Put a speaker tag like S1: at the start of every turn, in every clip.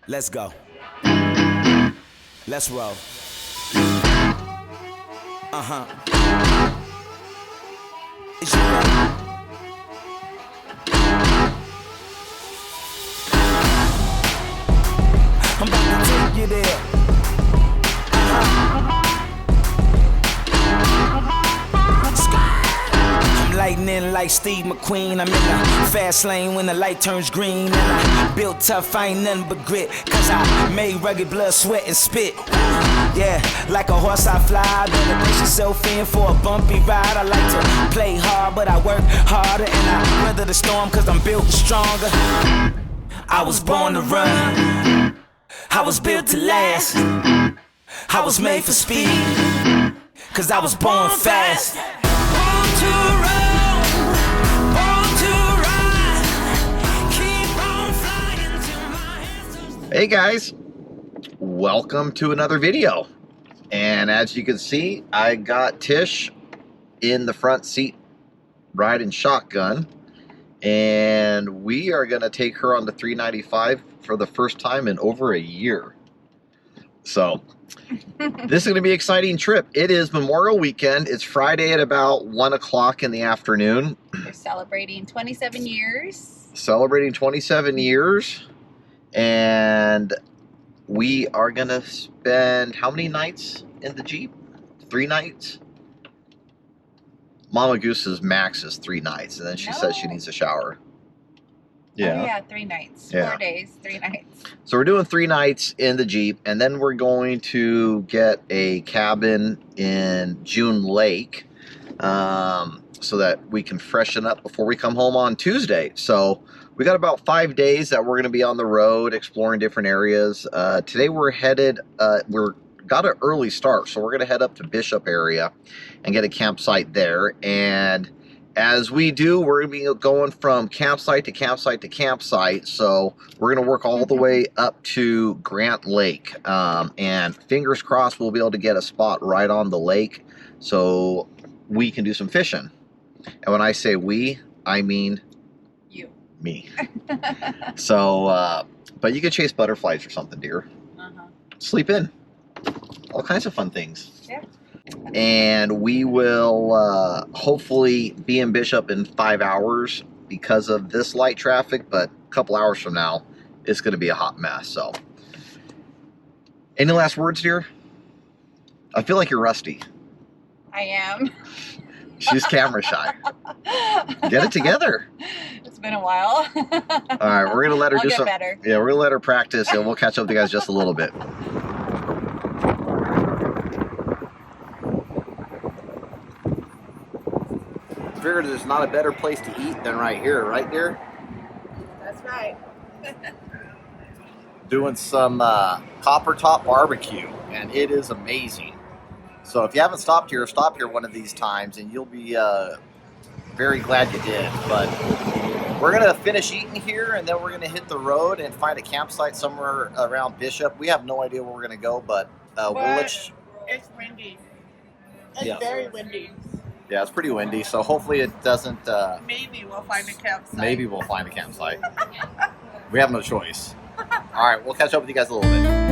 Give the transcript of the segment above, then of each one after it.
S1: Let's go. Let's roll. It's your turn. I'm about to take you there. I'm lightning like Steve McQueen. I'm in the fast lane when the light turns green. And I built tough, I ain't nothing but grit. Cause I made rugged blood, sweat, and spit. Yeah, like a horse I fly. Better brace yourself in for a bumpy ride. I like to play hard, but I work harder. And I weather the storm cause I'm built stronger. I was born to run. I was built to last. I was made for speed, cause I was born fast. Born to run, born to ride. Keep on flying till my hands are...
S2: Hey guys, welcome to another video. And as you can see, I got Tish in the front seat riding shotgun, and we are gonna take her on the 395 for the first time in over a year. So this is going to be an exciting trip. It is Memorial Weekend. It's Friday at about 1 o'clock in the afternoon.
S3: We're celebrating 27 years.
S2: Celebrating 27 years. And we are going to spend how many nights in the Jeep? 3 nights? Mama Goose's max is 3 nights. And then she says she needs a shower.
S3: Yeah. Oh, yeah, 3 nights.
S2: Yeah.
S3: 4 days, 3 nights.
S2: So we're doing 3 nights in the Jeep, and then we're going to get a cabin in June Lake so that we can freshen up before we come home on Tuesday. So we got about 5 days that we're going to be on the road exploring different areas. Today we're headed, got an early start, so we're going to head up to Bishop area and get a campsite there. And as we do, we're going to be going from campsite to campsite to campsite. So we're going to work all the way up to Grant Lake. And fingers crossed we'll be able to get a spot right on the lake so we can do some fishing. And when I say we, I mean
S3: you.
S2: Me. So, but you can chase butterflies or something, dear. Sleep in. All kinds of fun things.
S3: Yeah.
S2: And we will hopefully be in Bishop in 5 hours because of this light traffic, but a couple hours from now it's going to be a hot mess. So any last words, dear? I feel like you're rusty.
S3: I am.
S2: She's camera shy. Get it together.
S3: It's been a while.
S2: All right, we're gonna let her
S3: I'll
S2: do
S3: get
S2: some
S3: better.
S2: Yeah, we're gonna let her practice, and we'll catch up with you guys just a little bit. Figured there's not a better place to eat than right here, right, dear?
S3: That's right.
S2: Doing some copper top barbecue, and it is amazing. So if you haven't stopped here, stop here one of these times, and you'll be very glad you did. But we're gonna finish eating here, and then we're gonna hit the road and find a campsite somewhere around Bishop. We have no idea where we're gonna go, but we'll let you...
S3: It's windy. It's very windy.
S2: Yeah, it's pretty windy, so hopefully it doesn't...
S3: Maybe we'll find a campsite.
S2: Maybe we'll find a campsite. We have no choice. All right, we'll catch up with you guys a little bit.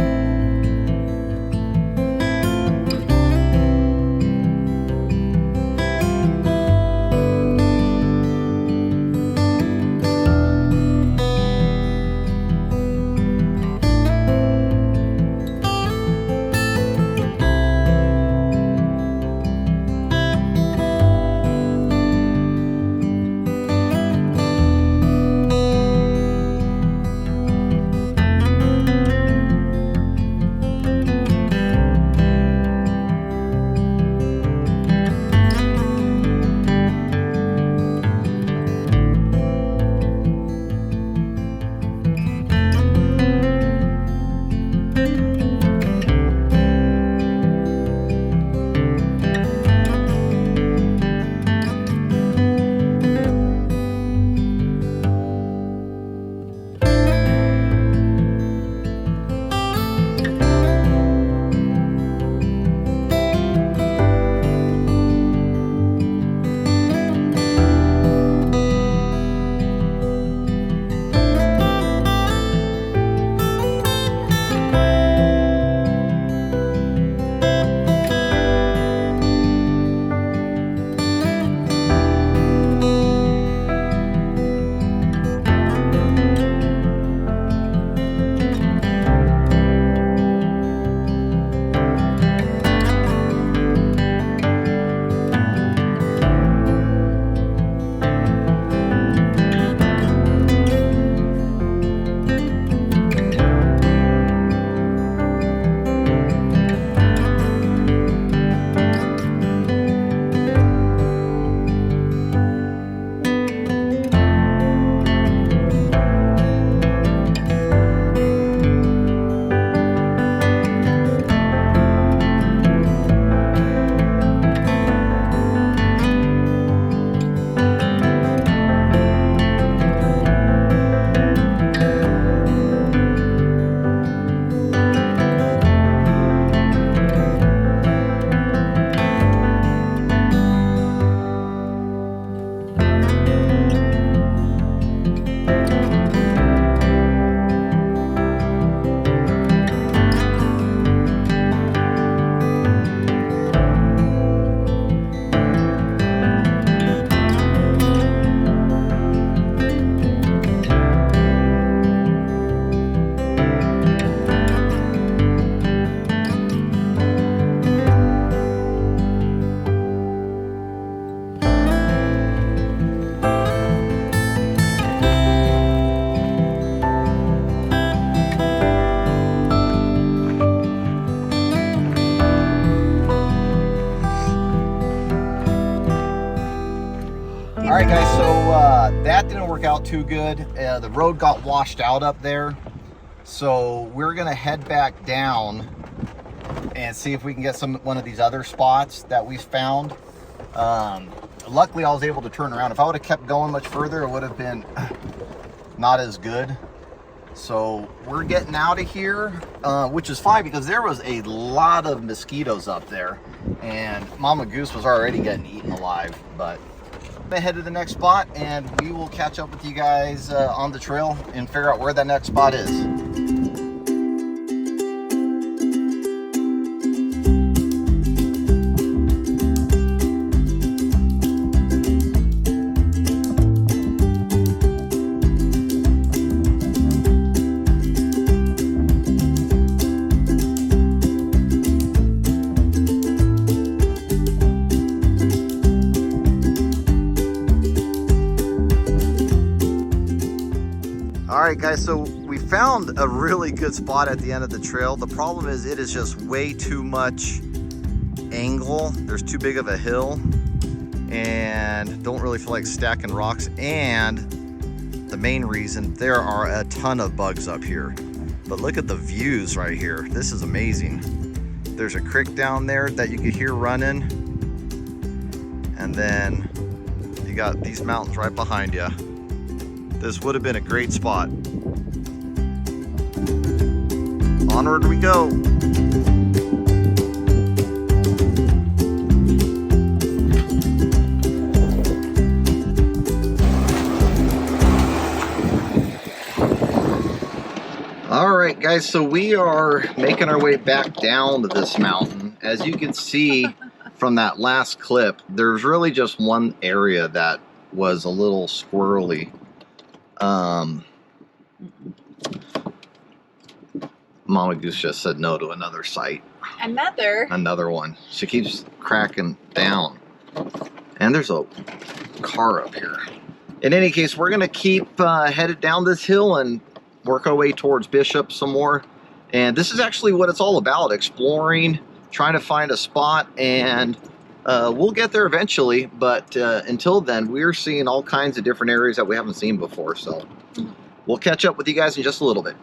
S2: All right, guys, so that didn't work out too good. The road got washed out up there. So we're gonna head back down and see if we can get one of these other spots that we found. Luckily, I was able to turn around. If I would have kept going much further, it would have been not as good. So we're getting out of here, which is fine because there was a lot of mosquitoes up there and Mama Goose was already getting eaten alive. But I'm gonna head to the next spot and we will catch up with you guys on the trail and figure out where that next spot is. Alright guys, so we found a really good spot at the end of the trail. The problem is it is just way too much angle. There's too big of a hill and don't really feel like stacking rocks. And the main reason, there are a ton of bugs up here. But look at the views right here. This is amazing. There's a creek down there that you could hear running. And then you got these mountains right behind you. This would have been a great spot. Onward we go. All right, guys, so we are making our way back down to this mountain. As you can see from that last clip, there's really just one area that was a little squirrely. Mama Goose just said no to another site. Another one. She keeps cracking down. And there's a car up here. In any case, we're gonna keep headed down this hill and work our way towards Bishop some more. And this is actually what it's all about, exploring, trying to find a spot, and we'll get there eventually, but until then, we're seeing all kinds of different areas that we haven't seen before, so we'll catch up with you guys in just a little bit.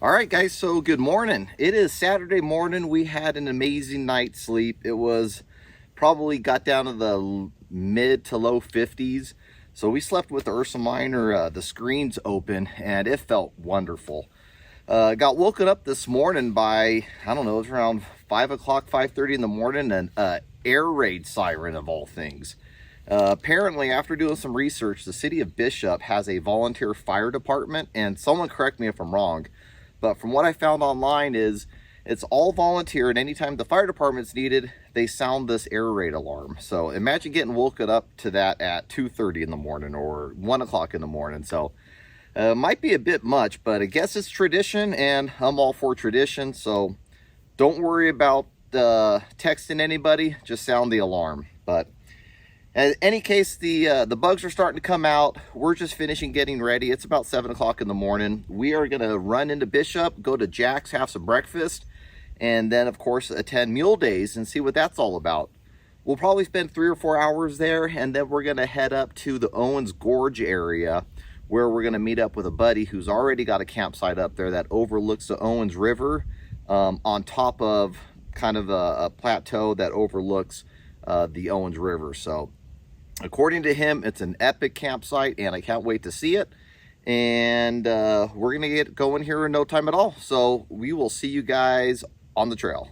S2: All right, guys, so good morning. It is Saturday morning. We had an amazing night's sleep. It was probably got down to the mid to low 50s. So we slept with the Ursa Minor, the screens open, and it felt wonderful. Got woken up this morning by, I don't know, it was around 5 o'clock, 5:30 in the morning, an air raid siren of all things. Apparently, after doing some research, the city of Bishop has a volunteer fire department, and someone correct me if I'm wrong, but from what I found online is it's all volunteer, and anytime the fire department's needed, they sound this air raid alarm. So imagine getting woken up to that at 2:30 in the morning or 1 o'clock in the morning. So might be a bit much, but I guess it's tradition, and I'm all for tradition. So don't worry about texting anybody, just sound the alarm. But in any case, the bugs are starting to come out. We're just finishing getting ready. It's about 7 o'clock in the morning. We are going to run into Bishop, go to Jack's, have some breakfast, and then, of course, attend Mule Days and see what that's all about. We'll probably spend 3 or 4 hours there, and then we're going to head up to the Owens Gorge area, where we're going to meet up with a buddy who's already got a campsite up there that overlooks the Owens River, on top of kind of a plateau that overlooks the Owens River. So according to him, it's an epic campsite, and I can't wait to see it. And we're gonna get going here in no time at all. So we will see you guys on the trail.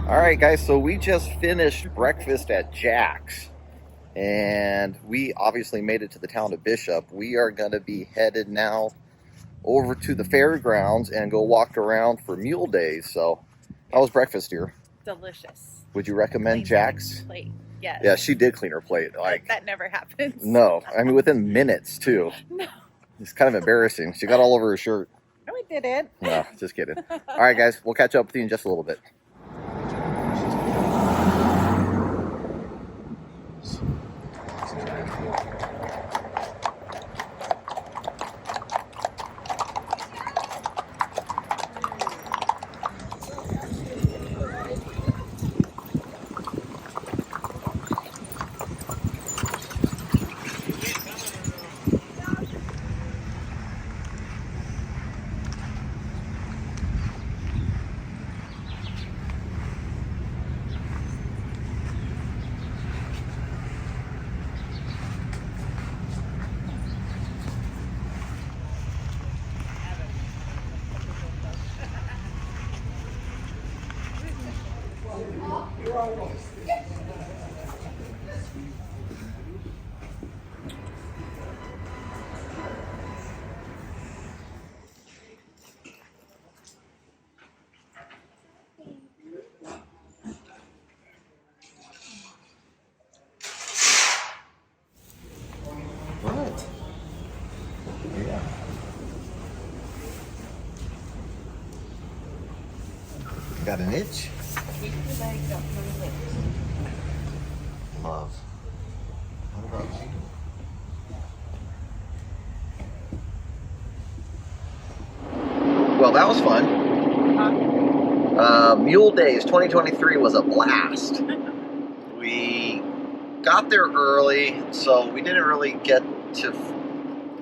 S2: All right, guys, so we just finished breakfast at Jack's, and we obviously made it to the town of Bishop. We are going to be headed now over to the fairgrounds and go walk around for Mule Days. So how was breakfast, dear?
S3: Delicious.
S2: Would you recommend Jack's?
S3: Plate. Yes.
S2: Yeah, she did clean her plate. Like
S3: that never happens.
S2: No, I mean within minutes too.
S3: No.
S2: It's kind of embarrassing. She got all over her shirt.
S3: No, I didn't.
S2: No, just kidding. All right, guys, we'll catch up with you in just a little bit. What? Yeah. Got an itch? Love. What about you? Well, that was fun. Mule Days 2023 was a blast. We got there early, so we didn't really get to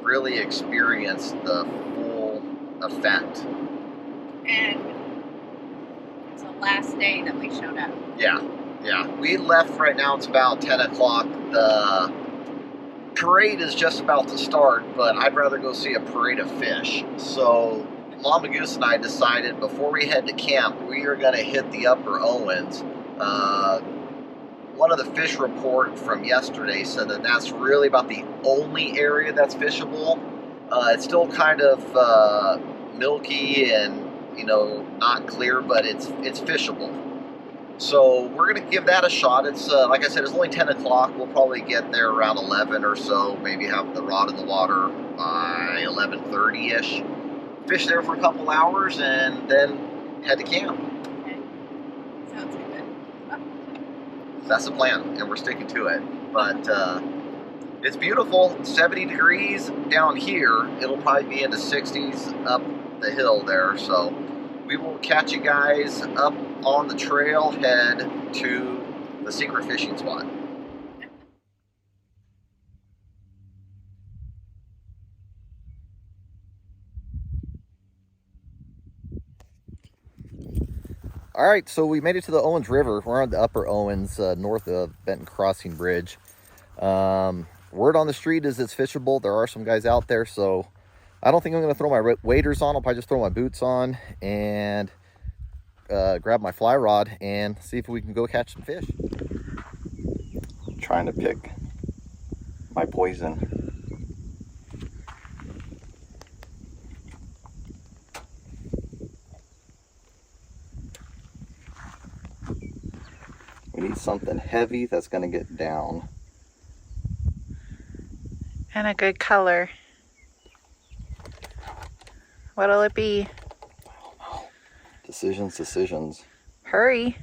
S2: really experience the full effect.
S3: And it's the last day that we showed up.
S2: Yeah. We left right now. It's about 10 o'clock. The parade is just about to start, but I'd rather go see a parade of fish. So Mama Goose and I decided before we head to camp, we are going to hit the upper Owens. One of the fish report from yesterday said that that's really about the only area that's fishable. It's still kind of milky and, you know, not clear, but it's fishable. So we're going to give that a shot. It's like I said, it's only 10 o'clock. We'll probably get there around 11 or so, maybe have the rod in the water by 11:30-ish. Fish there for a couple hours and then head to camp.
S3: Okay. Sounds good.
S2: That's the plan, and we're sticking to it. But it's beautiful. 70 degrees down here. It'll probably be in the 60s up the hill there. So we will catch you guys up on the trail head to the secret fishing spot. All right, so we made it to the Owens River. We're on the upper Owens, north of Benton Crossing Bridge. Word on the street is it's fishable. There are some guys out there, so I don't think I'm going to throw my waders on. I'll probably just throw my boots on and grab my fly rod and see if we can go catch some fish.
S4: Trying to pick my poison. We need something heavy that's going to get down.
S5: And a good color. What'll it be?
S4: Decisions.
S5: Hurry.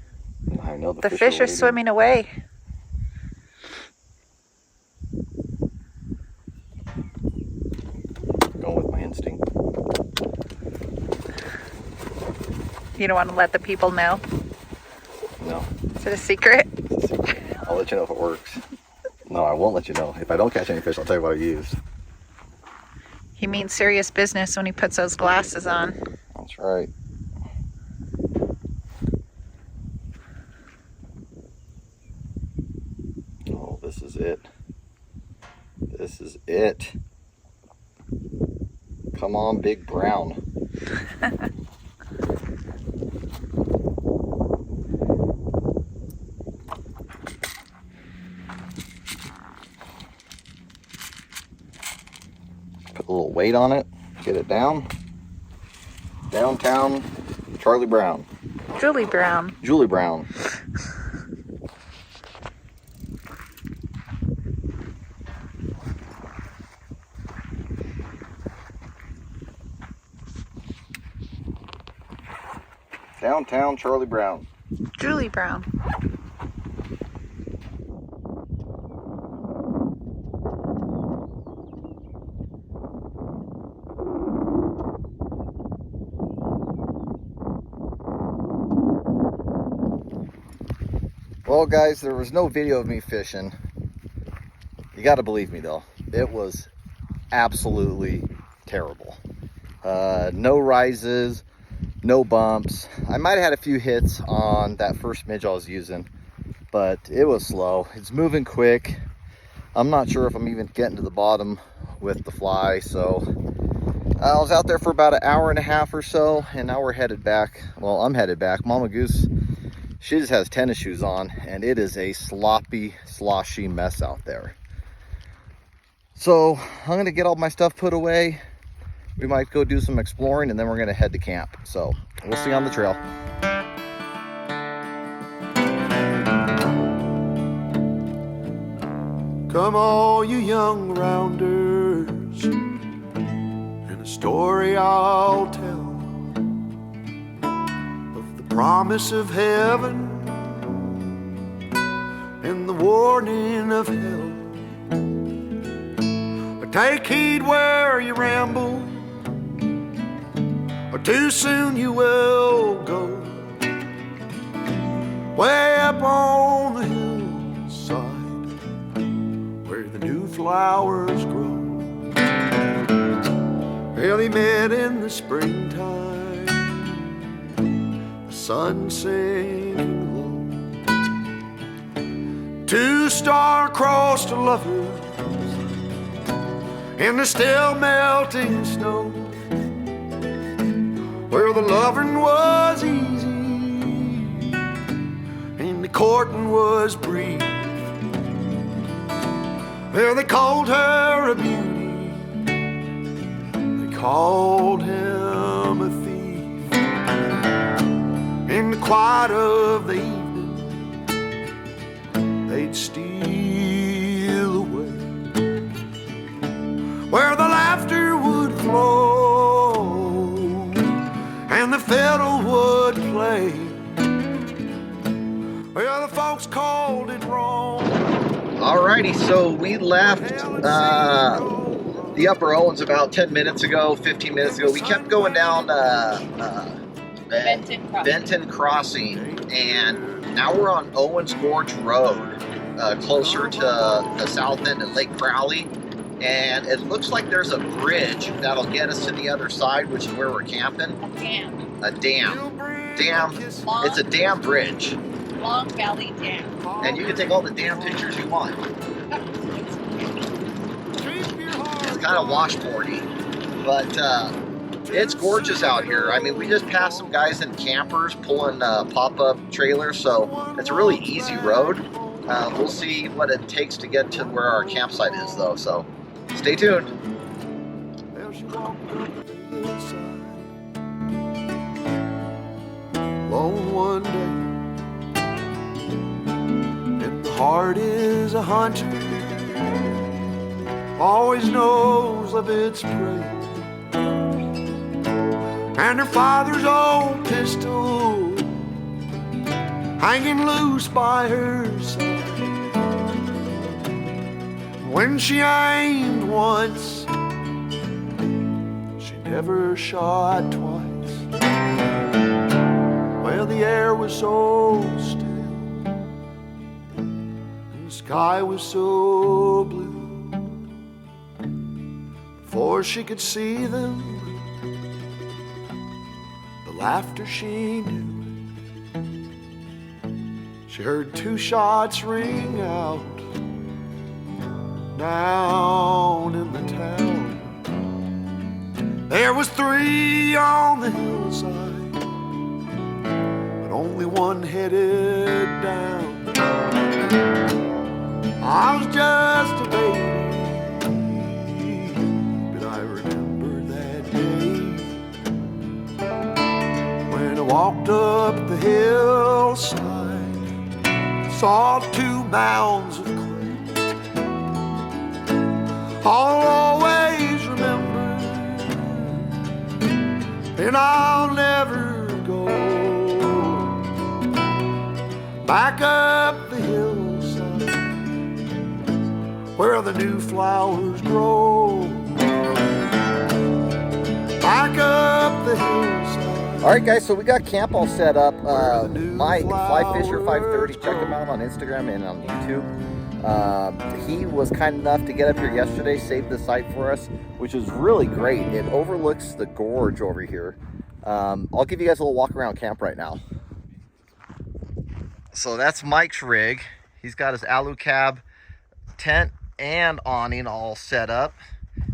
S4: I know
S5: The fish are swimming away.
S4: Going with my instinct.
S5: You don't want to let the people know?
S4: No.
S5: Is it a secret?
S4: It's a secret. I'll let you know if it works. No, I won't let you know. If I don't catch any fish, I'll tell you what I used.
S5: He means serious business when he puts those glasses on.
S4: That's right. Oh, this is it. This is it. Come on, big brown. Put a little weight on it, get it down. Downtown Charlie Brown.
S5: Julie Brown.
S4: Julie Brown. Downtown Charlie Brown.
S5: Julie Brown.
S4: Well, guys, there was no video of me fishing. You got to believe me, though. It was absolutely terrible. No rises, no bumps. I might have had a few hits on that first midge I was using, but it was slow. It's moving quick. I'm not sure if I'm even getting to the bottom with the fly, so I was out there for about an hour and a half or so, and now we're headed back. Well, I'm headed back. Mama Goose, she just has tennis shoes on, and it is a sloppy, sloshy mess out there. So I'm gonna get all my stuff put away. We might go do some exploring, and then we're gonna head to camp. So we'll see you on the trail.
S6: Come all you young rounders, and a story I'll tell of the promise of heaven and the warning of hell. Take heed where you ramble, or too soon you will go. Way up on the hillside where the new flowers grow. Well, they met in the springtime, the sun sinking low. Two star-crossed lovers in the still melting snow, where the loving was easy and the courting was brief. Well, they called her a beauty, they called him a thief. In the quiet of the evening, they'd steal away, where the laughter would flow and the fiddle would play. Well, the folks called it wrong.
S2: Alrighty, so we left the Upper Owens about 10 minutes ago, 15 minutes ago. We kept going down Benton Crossing, and now we're on Owens Gorge Road, closer to the south end of Lake Crowley. And it looks like there's a bridge that'll get us to the other side, which is where we're camping. A dam. It's a dam bridge.
S3: Long Valley Dam.
S2: And you can take all the damn pictures you want. It's kind of washboardy, but it's gorgeous out here. I mean, we just passed some guys in campers pulling pop-up trailers, so it's a really easy road. We'll see what it takes to get to where our campsite is, though, so stay tuned.
S6: Lone one day, heart is a hunter, always knows of its prey. And her father's old pistol hanging loose by her side. When she aimed once, she never shot twice. Well, the air was so still, the sky was so blue. Before she could see them, the laughter she knew, she heard two shots ring out down in the town. There was three on the hillside, but only one headed down. I was just a baby, but I remember that day when I walked up the hillside, saw two mounds of clay. I'll always remember, and I'll never go back up the hillside where the new flowers grow. Back up the hillside.
S4: All right, guys, so we got camp all set up. Mike, Fly Fisher 530, check him out on Instagram and on YouTube. He was kind enough to get up here yesterday, saved the site for us, which is really great. It overlooks the gorge over here. I'll give you guys a little walk around camp right now. So that's Mike's rig. He's got his alu cab tent and awning all set up.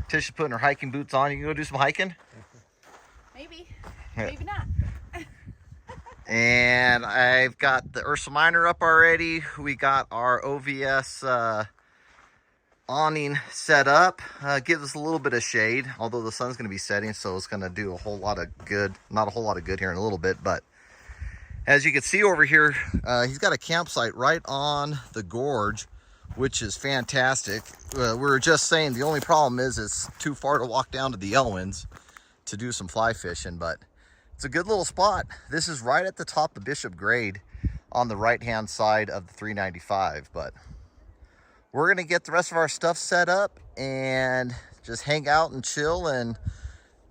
S4: Tish is putting her hiking boots on. You can go do some hiking?
S3: Maybe. Maybe not.
S4: And I've got the Ursa Minor up already. We got our OVS awning set up. Gives us a little bit of shade, although the sun's going to be setting, so it's going to do a whole lot of good. Not a whole lot of good here in a little bit, but as you can see over here, he's got a campsite right on the gorge, which is fantastic. We were just saying the only problem is it's too far to walk down to the Owens to do some fly fishing, but it's a good little spot. This is right at the top of Bishop Grade on the right-hand side of the 395, but we're gonna get the rest of our stuff set up and just hang out and chill. And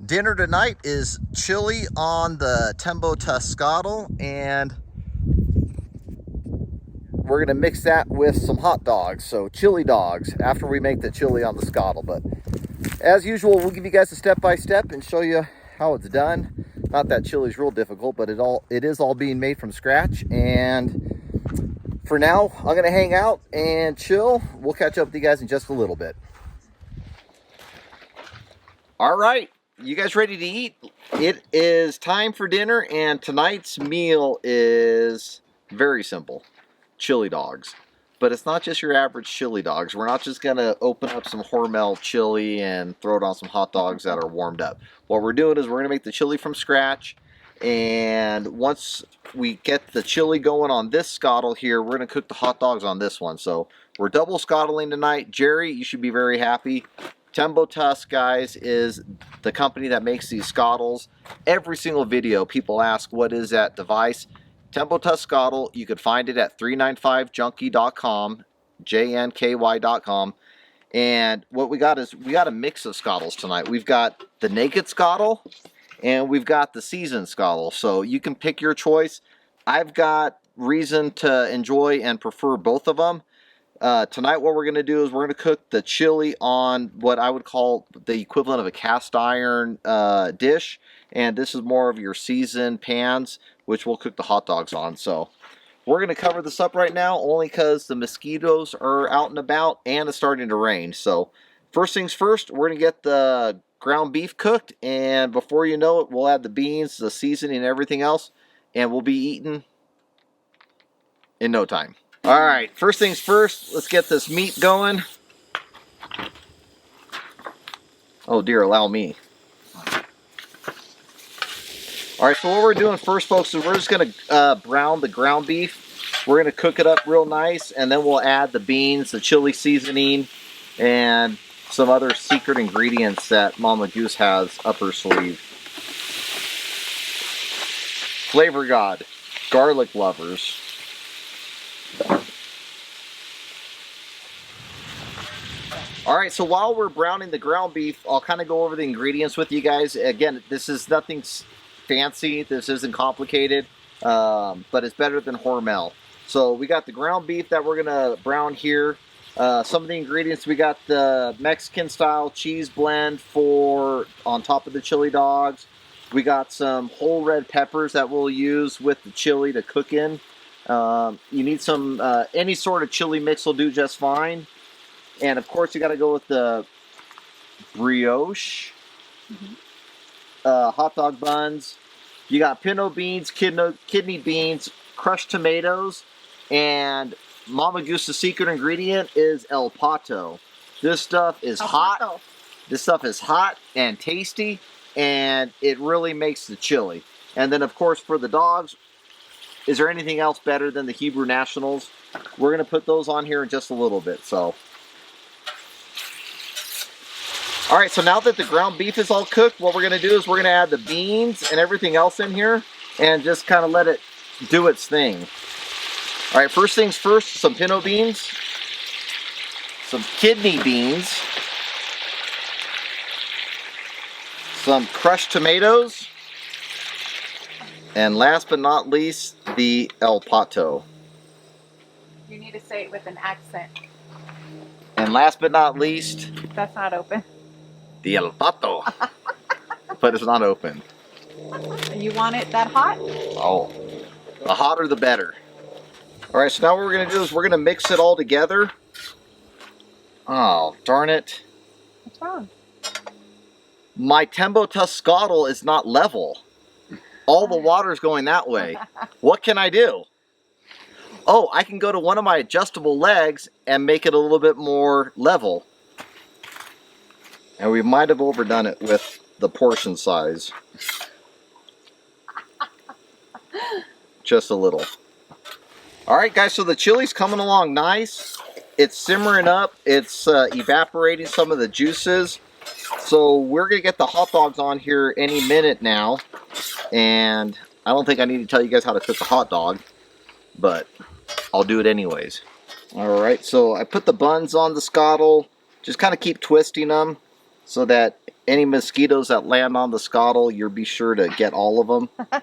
S4: dinner tonight is chili on the Tembo Tusk Skottle, and we're gonna mix that with some hot dogs, so chili dogs after we make the chili on the Skottle. But As usual, we'll give you guys a step-by-step and show you how it's done. Not that chili's real difficult, but it is all being made from scratch. And for now, I'm gonna hang out and chill. We'll catch up with you guys in just a little bit. All right, you guys ready to eat? It is time for dinner, and tonight's meal is very simple. Chili dogs. But it's not just your average chili dogs. We're not just gonna open up some Hormel chili and throw it on some hot dogs that are warmed up. What we're doing is we're gonna make the chili from scratch, and once we get the chili going on this skottle here, we're gonna cook the hot dogs on this one. So we're double skottling tonight. Jerry, you should be very happy. Tembo Tusk, guys, is the company that makes these skottles. Every single video, people ask, what is that device? Tembo Tusk Skottle, you could find it at 395junkie.com, JNKY.com. And what we got is, we got a mix of skottles tonight. We've got the naked skottle, and we've got the seasoned skottle. So you can pick your choice. I've got reason to enjoy and prefer both of them. Tonight what we're going to do is we're going to cook the chili on what I would call the equivalent of a cast iron dish. And this is more of your seasoned pans, which we'll cook the hot dogs on. So we're going to cover this up right now only because the mosquitoes are out and about and it's starting to rain. So first things first, we're going to get the ground beef cooked. And before you know it, we'll add the beans, the seasoning, and everything else. And we'll be eating in no time. All right, first things first, let's get this meat going. Oh dear, allow me. All right, so what we're doing first, folks, is we're just gonna brown the ground beef. We're gonna cook it up real nice, and then we'll add the beans, the chili seasoning, and some other secret ingredients that Mama Goose has up her sleeve. Flavor God, garlic lovers. Alright, so while we're browning the ground beef, I'll kind of go over the ingredients with you guys. Again, this is nothing fancy, this isn't complicated, but it's better than Hormel. So we got the ground beef that we're going to brown here. Some of the ingredients, we got the Mexican style cheese blend for on top of the chili dogs. We got some whole red peppers that we'll use with the chili to cook in. You need some, any sort of chili mix will do just fine. And of course you got to go with the brioche, hot dog buns. You got pinto beans, kidney beans, crushed tomatoes, and Mama Goose's secret ingredient is El Pato. This stuff is hot. This stuff is hot and tasty, and it really makes the chili. And then of course for the dogs, is there anything else better than the Hebrew Nationals? We're going to put those on here in just a little bit. So, all right, so now that the ground beef is all cooked, what we're going to do is we're going to add the beans and everything else in here and just kind of let it do its thing. All right, first things first, some pinto beans, some kidney beans, some crushed tomatoes, and last but not least, the El Pato.
S5: You need to say it with an accent.
S4: And last but not least,
S5: That's not open.
S4: the El Pato. But it's not open.
S5: You want it that hot?
S4: Oh, the hotter the better. All right, so now what we're going to do is we're going to mix it all together. Oh, darn it.
S5: What's wrong?
S4: My Tembo Tusk Skottle is not level. All the water's going that way. What can I do? Oh, I can go to one of my adjustable legs and make it a little bit more level. And we might have overdone it with the portion size. Just a little. Alright guys, so the chili's coming along nice. It's simmering up. It's evaporating some of the juices. So we're going to get the hot dogs on here any minute now. And I don't think I need to tell you guys how to cook a hot dog, but I'll do it anyways. Alright, so I put the buns on the skottle. Just kind of keep twisting them so that any mosquitoes that land on the skottle, you'll be sure to get all of them.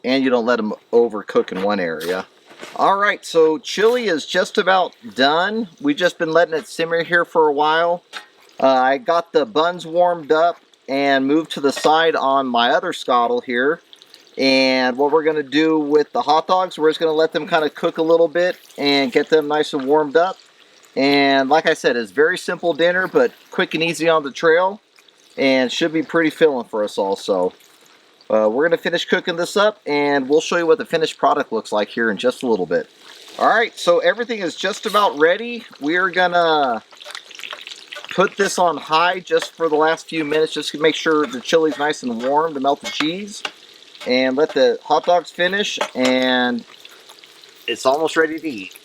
S4: And you don't let them overcook in one area. Alright, so chili is just about done. We've just been letting it simmer here for a while. I got the buns warmed up and moved to the side on my other Skottle here. And what we're going to do with the hot dogs, we're just going to let them kind of cook a little bit and get them nice and warmed up. And like I said, it's very simple dinner, but quick and easy on the trail. And should be pretty filling for us all. So we're going to finish cooking this up, and we'll show you what the finished product looks like here in just a little bit. Alright, so everything is just about ready. We're going to put this on high just for the last few minutes, just to make sure the chili's nice and warm to melt the cheese. And let the hot dogs finish, and it's almost ready to eat.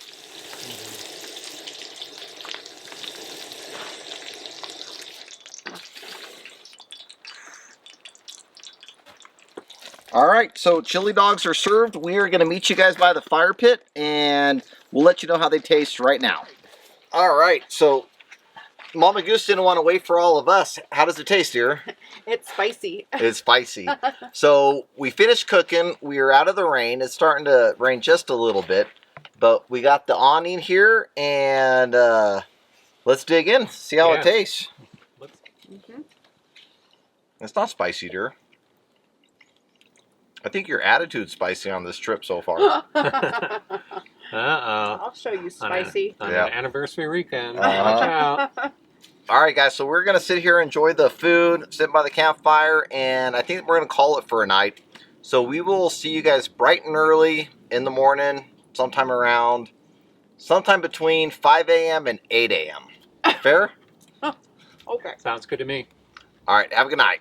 S4: Alright, so chili dogs are served. We are going to meet you guys by the fire pit, and we'll let you know how they taste right now. Alright, so Mama Goose didn't want to wait for all of us. How does it taste, dear?
S3: It's spicy.
S4: It's spicy. So we finished cooking. We are out of the rain. It's starting to rain just a little bit. But we got the awning here, and let's dig in, see how it tastes. It's not spicy, dear. I think your attitude's spicy on this trip so far.
S3: Uh-oh. I'll show you spicy.
S7: On an anniversary weekend. Watch out.
S4: All right, guys, so we're going to sit here, enjoy the food, sit by the campfire, and I think we're going to call it for a night. So we will see you guys bright and early in the morning, sometime between 5 a.m. and 8 a.m. Fair?
S3: Okay.
S7: Sounds good to me.
S4: All right, have a good night.